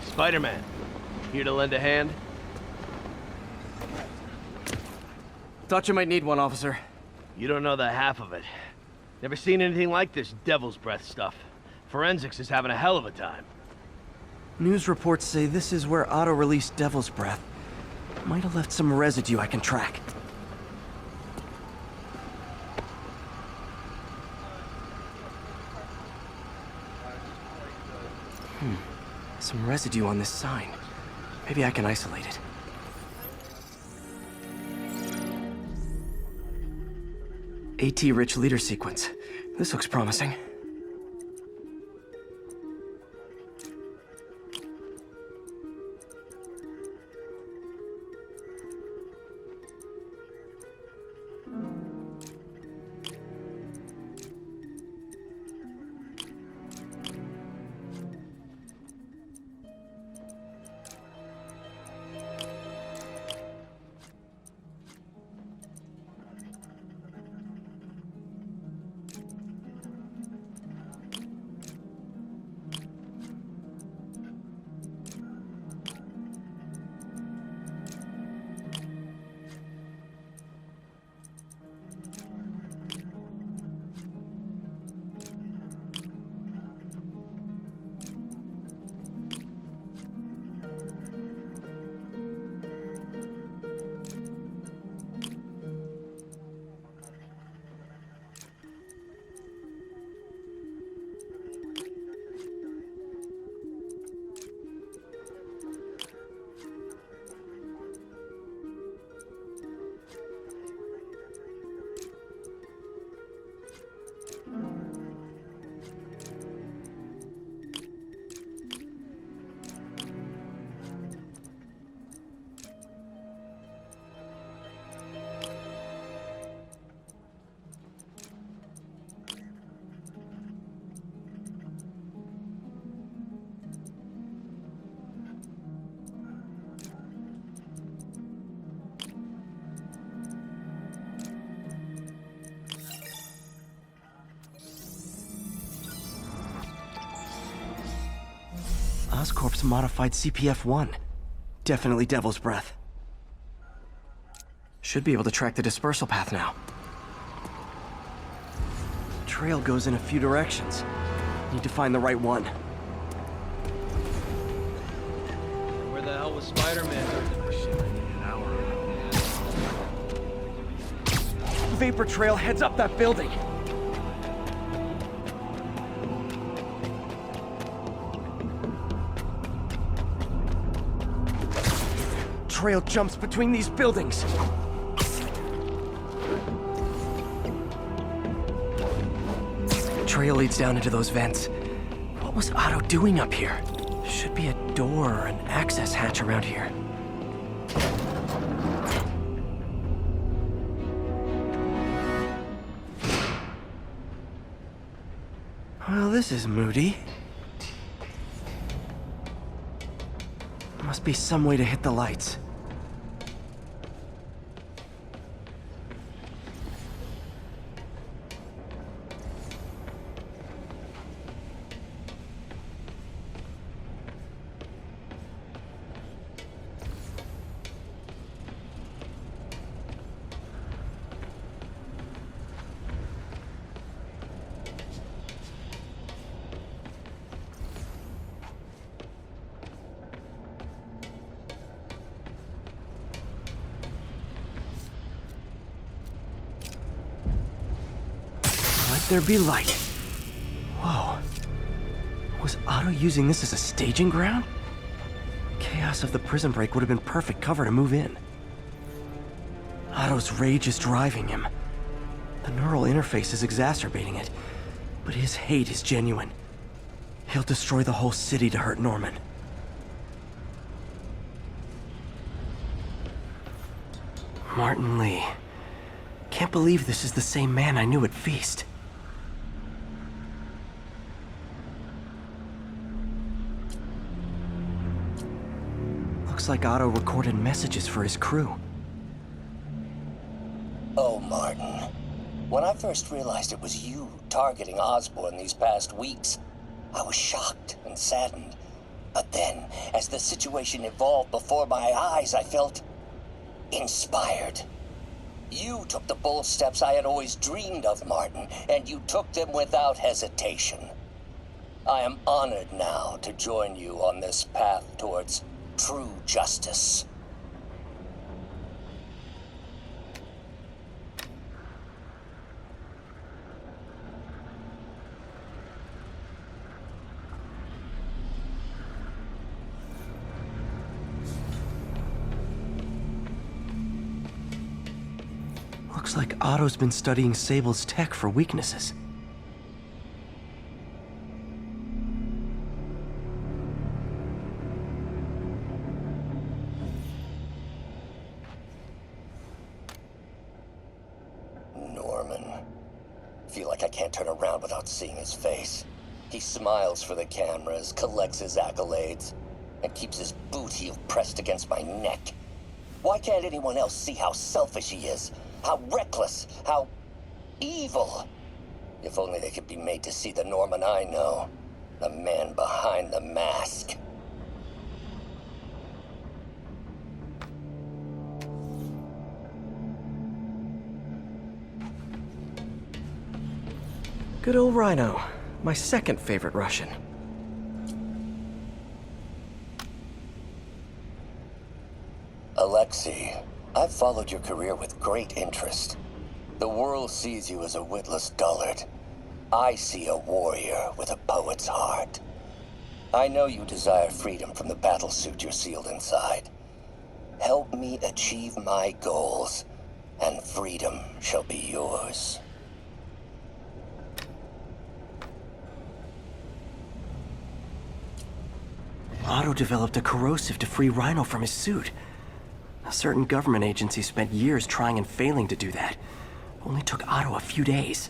Spider-Man, here to lend a hand? Thought you might need one, officer. You don't know the half of it. Never seen anything like this devil's breath stuff. Forensics is having a hell of a time. News reports say this is where Otto released Devil's Breath. Might have left some residue I can track. Some residue on this sign. Maybe I can isolate it. AT-rich leader sequence. This looks promising. Oscorp's modified CPF-1. Definitely Devil's Breath. Should be able to track the dispersal path now. Trail goes in a few directions. Need to find the right one. Where the hell was Spider-Man? Vapor trail heads up that building. Trail jumps between these buildings. Trail leads down into those vents. What was Otto doing up here? Should be a door or an access hatch around here. Well, this is moody. Must be some way to hit the lights. There be light. Whoa. Was Otto using this as a staging ground? Chaos of the prison break would have been perfect cover to move in. Otto's rage is driving him. The neural interface is exacerbating it, but his hate is genuine. He'll destroy the whole city to hurt Norman. Martin Lee. Can't believe this is the same man I knew at Feast. Looks like Otto recorded messages for his crew. Oh, Martin. When I first realized it was you targeting Osborn these past weeks, I was shocked and saddened. But then, as the situation evolved before my eyes, I felt inspired. You took the bold steps I had always dreamed of, Martin, and you took them without hesitation. I am honored now to join you on this path towards true justice. Looks like Otto's been studying Sable's tech for weaknesses. Norman. Feel like I can't turn around without seeing his face. He smiles for the cameras, collects his accolades, and keeps his boot heel pressed against my neck. Why can't anyone else see how selfish he is? How reckless, how evil. If only they could be made to see the Norman I know. The man behind the mask. Good old Rhino. My second favorite Russian. Alexei, I've followed your career with great interest. The world sees you as a witless dullard. I see a warrior with a poet's heart. I know you desire freedom from the battlesuit you're sealed inside. Help me achieve my goals, and freedom shall be yours. Otto developed a corrosive to free Rhino from his suit. A certain government agency spent years trying and failing to do that. Only took Otto a few days.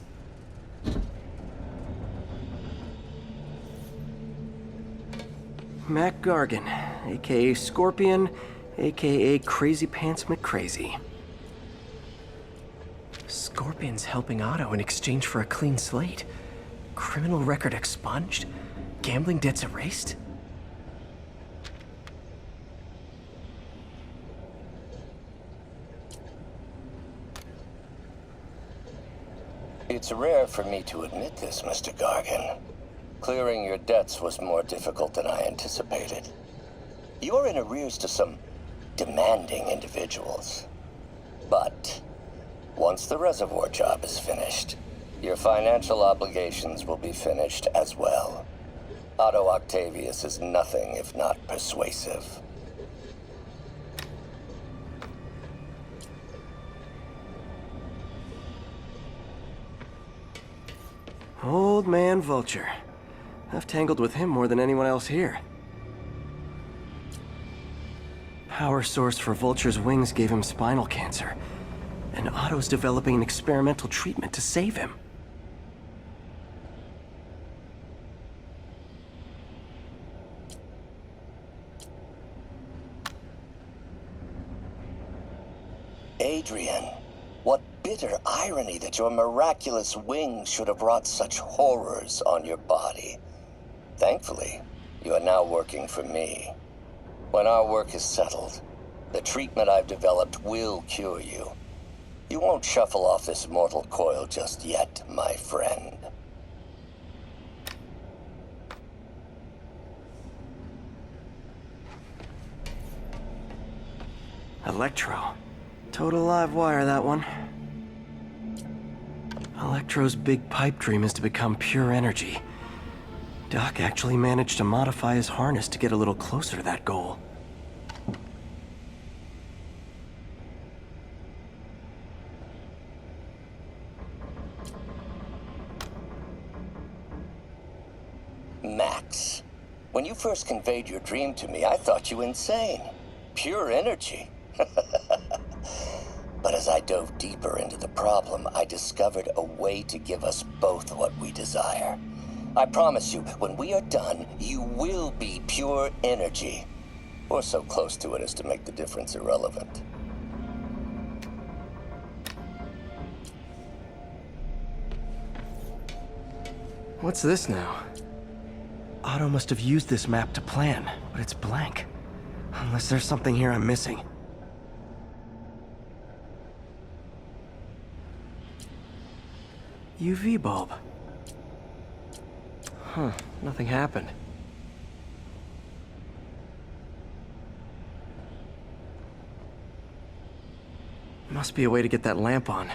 Mac Gargan, aka Scorpion, aka Crazy Pants McCrazy. Scorpion's helping Otto in exchange for a clean slate. Criminal record expunged? Gambling debts erased? It's rare for me to admit this, Mr. Gargan. Clearing your debts was more difficult than I anticipated. You're in arrears to some demanding individuals. But once the reservoir job is finished, your financial obligations will be finished as well. Otto Octavius is nothing if not persuasive. Old man Vulture. I've tangled with him more than anyone else here. Power source for Vulture's wings gave him spinal cancer, and Otto's developing an experimental treatment to save him. Adrian, what bitter irony that your miraculous wings should have wrought such horrors on your body. Thankfully, you are now working for me. When our work is settled, the treatment I've developed will cure you. You won't shuffle off this mortal coil just yet, my friend. Electro. Total live wire, that one. Electro's big pipe dream is to become pure energy. Doc actually managed to modify his harness to get a little closer to that goal. Max, when you first conveyed your dream to me, I thought you insane. Pure energy. But as I dove deeper into the problem, I discovered a way to give us both what we desire. I promise you, when we are done, you will be pure energy. Or so close to it as to make the difference irrelevant. What's this now? Otto must have used this map to plan, but it's blank. Unless there's something here I'm missing. UV bulb. Huh, nothing happened. Must be a way to get that lamp on.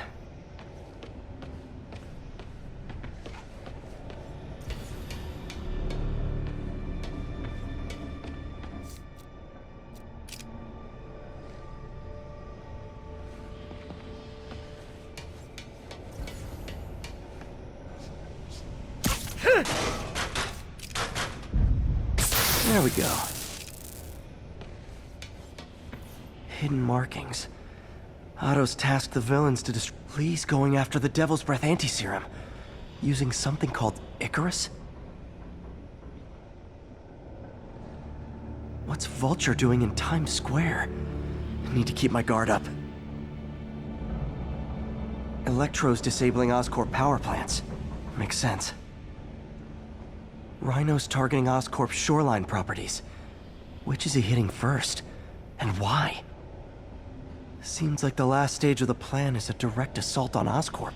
There we go. Hidden markings. Otto's tasked the villains to destroy. Lee's going after the Devil's Breath anti-serum, using something called Icarus? What's Vulture doing in Times Square? I need to keep my guard up. Electro's disabling Oscorp power plants. Makes sense. Rhino's targeting Oscorp's shoreline properties. Which is he hitting first? And why? Seems like the last stage of the plan is a direct assault on Oscorp.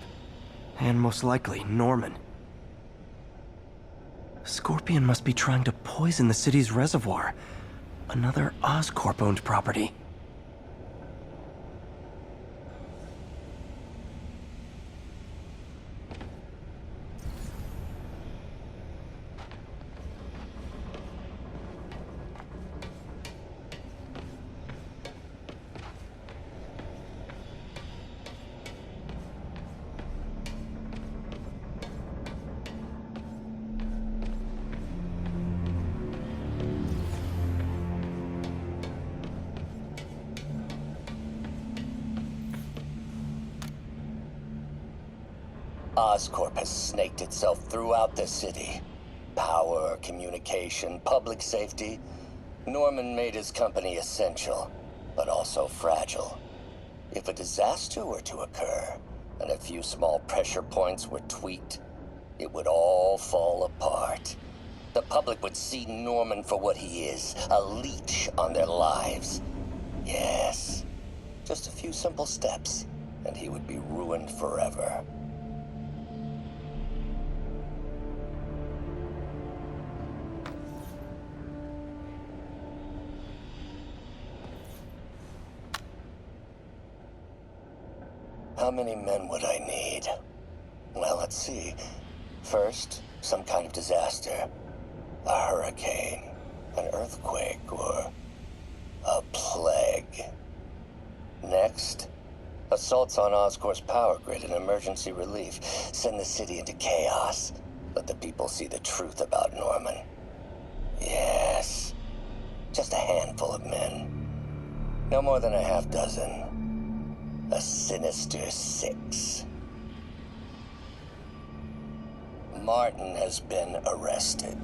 And most likely, Norman. Scorpion must be trying to poison the city's reservoir. Another Oscorp-owned property. Oscorp has snaked itself throughout the city. Power, communication, public safety. Norman made his company essential, but also fragile. If a disaster were to occur, and a few small pressure points were tweaked, it would all fall apart. The public would see Norman for what he is, a leech on their lives. Yes, just a few simple steps, and he would be ruined forever. How many men would I need? Well, let's see. First, some kind of disaster. A hurricane, an earthquake, or a plague. Next, assaults on Oscorp's power grid and emergency relief. Send the city into chaos. Let the people see the truth about Norman. Yes, just a handful of men. No more than a half dozen. A sinister 6. Martin has been arrested.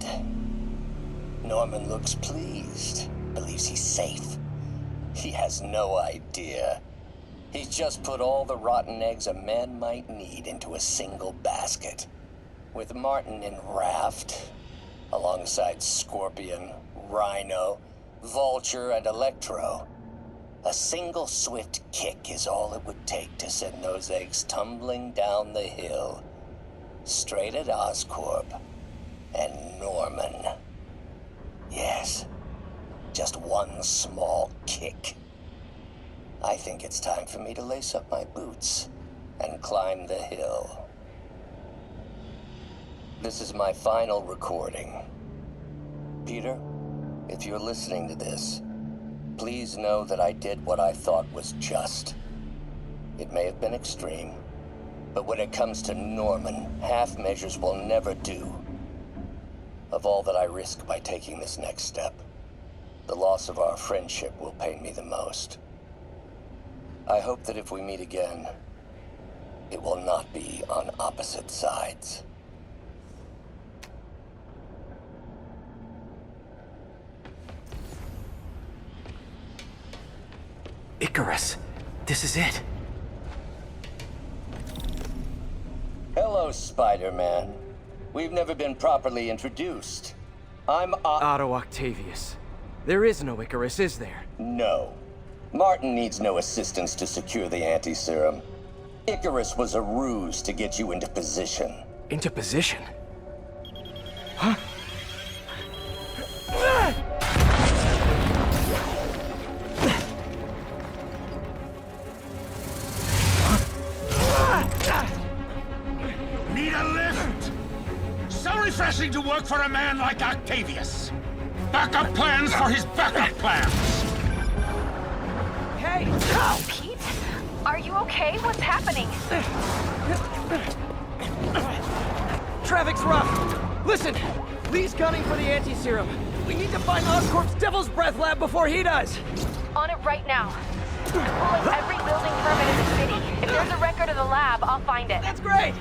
Norman looks pleased, believes he's safe. He has no idea. He's just put all the rotten eggs a man might need into a single basket. With Martin in raft, alongside Scorpion, Rhino, Vulture, and Electro, a single swift kick is all it would take to send those eggs tumbling down the hill, straight at Oscorp and Norman. Yes, just one small kick. I think it's time for me to lace up my boots and climb the hill. This is my final recording. Peter, if you're listening to this, please know that I did what I thought was just. It may have been extreme, but when it comes to Norman, half measures will never do. Of all that I risk by taking this next step, the loss of our friendship will pain me the most. I hope that if we meet again, it will not be on opposite sides. Icarus. This is it. Hello, Spider-Man. We've never been properly introduced. I'm Otto Octavius. There is no Icarus, is there? No. Martin needs no assistance to secure the anti-serum. Icarus was a ruse to get you into position. Into position? Huh? Need a lift? So refreshing to work for a man like Octavius. Backup plans for his backup plans. Hey! Pete? Are you okay? What's happening? Traffic's rough. Listen, Lee's gunning for the anti-serum. We need to find Oscorp's Devil's Breath lab before he does. On it right now. Pulling every building permit in the city. If there's a record of the lab, I'll find it. That's great.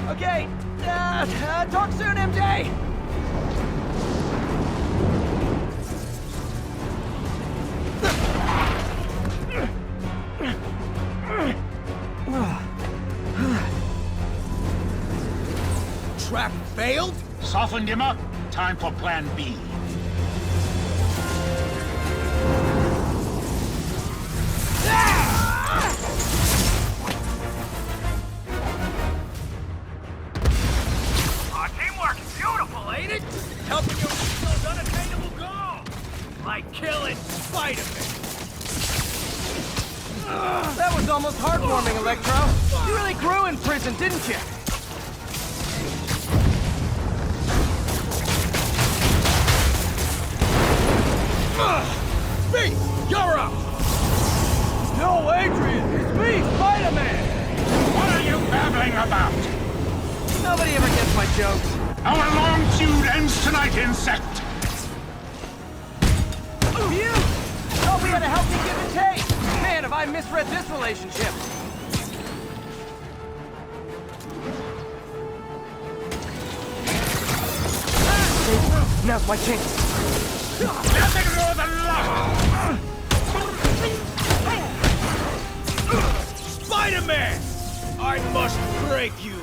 Okay, talk soon, MJ. Trap failed? Softened him up. Time for plan B. Our teamwork is beautiful, ain't it? Helping your those unattainable goals. Like killing Spider-Man. That was almost heartwarming, Electro. You really grew in prison, didn't you? Me! You're up! No, Adrian, it's me, Spider-Man. What are you babbling about? Nobody ever gets my jokes. Our long feud ends tonight, insect! You? Thought we had a healthy give and take. Man, have I misread this relationship. Now's my chance. Nothing more than luck! Spider-Man! I must break you.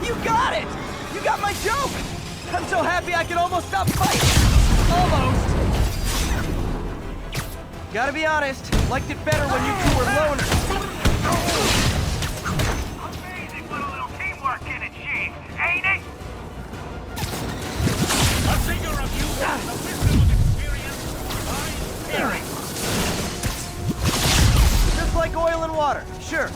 You got it! You got my joke! I'm so happy I could almost stop fighting! Almost! Gotta be honest, liked it better when you two were loners. Amazing what a little teamwork can achieve, ain't it? A figure of you with the wisdom of experience, I carry. Just like oil and water, sure.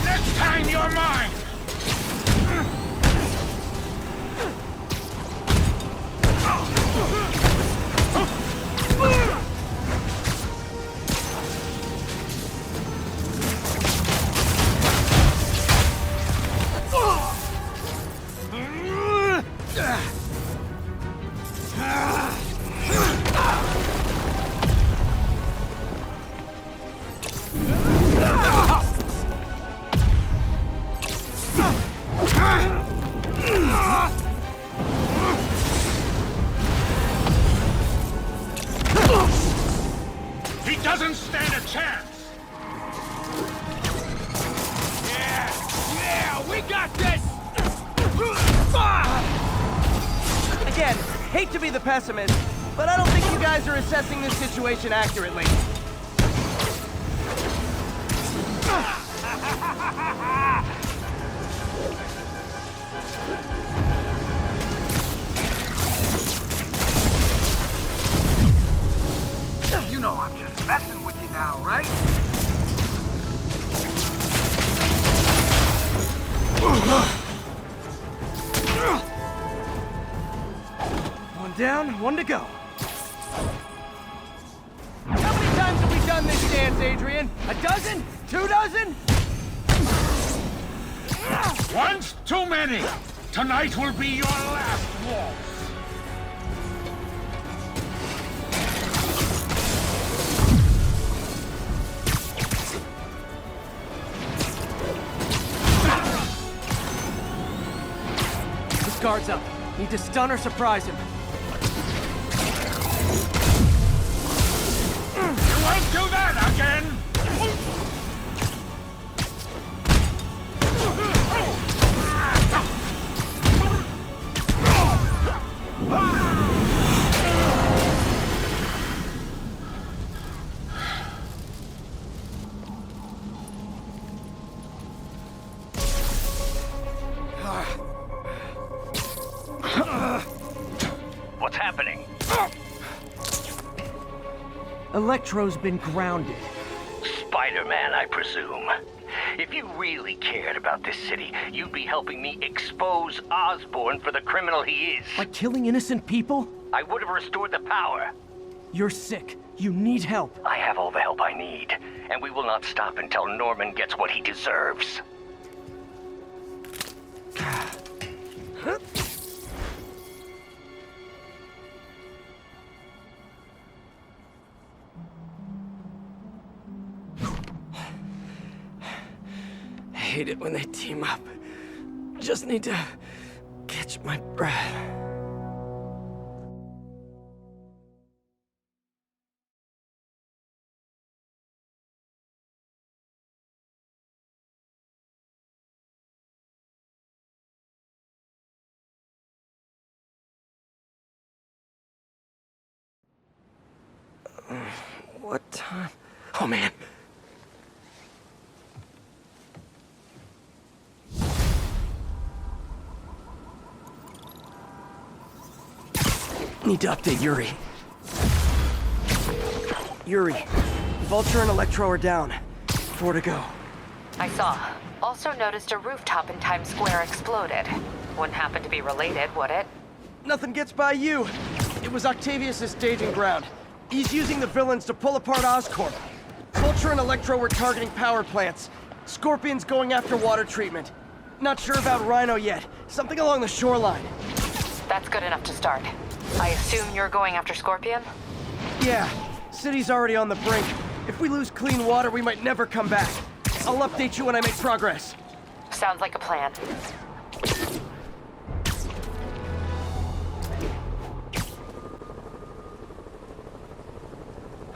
Next time you're mine! He doesn't stand a chance! Yeah, we got this! Again, hate to be the pessimist, but I don't think you guys are assessing this situation accurately. You know I'm just messing with you now, right? One down, one to go. How many times have we done this dance, Adrian? A dozen? 2 dozen? Once too many! Tonight will be your last waltz! His guard's up. Need to stun or surprise him. Electro's been grounded. Spider-Man, I presume. If you really cared about this city, you'd be helping me expose Osborn for the criminal he is. By killing innocent people? I would have restored the power. You're sick. You need help. I have all the help I need, and we will not stop until Norman gets what he deserves. I hate it when they team up. Just need to catch my breath. What time? Oh, man. Need to update Yuri. Yuri, Vulture and Electro are down. 4 to go. I saw. Also noticed a rooftop in Times Square exploded. Wouldn't happen to be related, would it? Nothing gets by you. It was Octavius' staging ground. He's using the villains to pull apart Oscorp. Vulture and Electro were targeting power plants. Scorpion's going after water treatment. Not sure about Rhino yet. Something along the shoreline. That's good enough to start. I assume you're going after Scorpion? Yeah, city's already on the brink. If we lose clean water, we might never come back. I'll update you when I make progress. Sounds like a plan.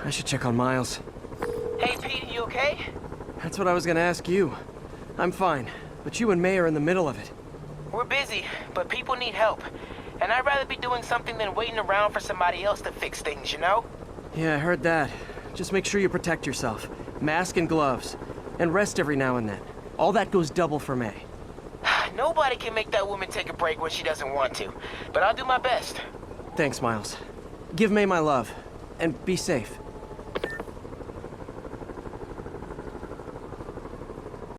I should check on Miles. Hey, Pete, you okay? That's what I was gonna ask you. I'm fine, but you and May are in the middle of it. We're busy, but people need help. And I'd rather be doing something than waiting around for somebody else to fix things, you know? Yeah, I heard that. Just make sure you protect yourself. Mask and gloves. And rest every now and then. All that goes double for May. Nobody can make that woman take a break when she doesn't want to. But I'll do my best. Thanks, Miles. Give May my love. And be safe.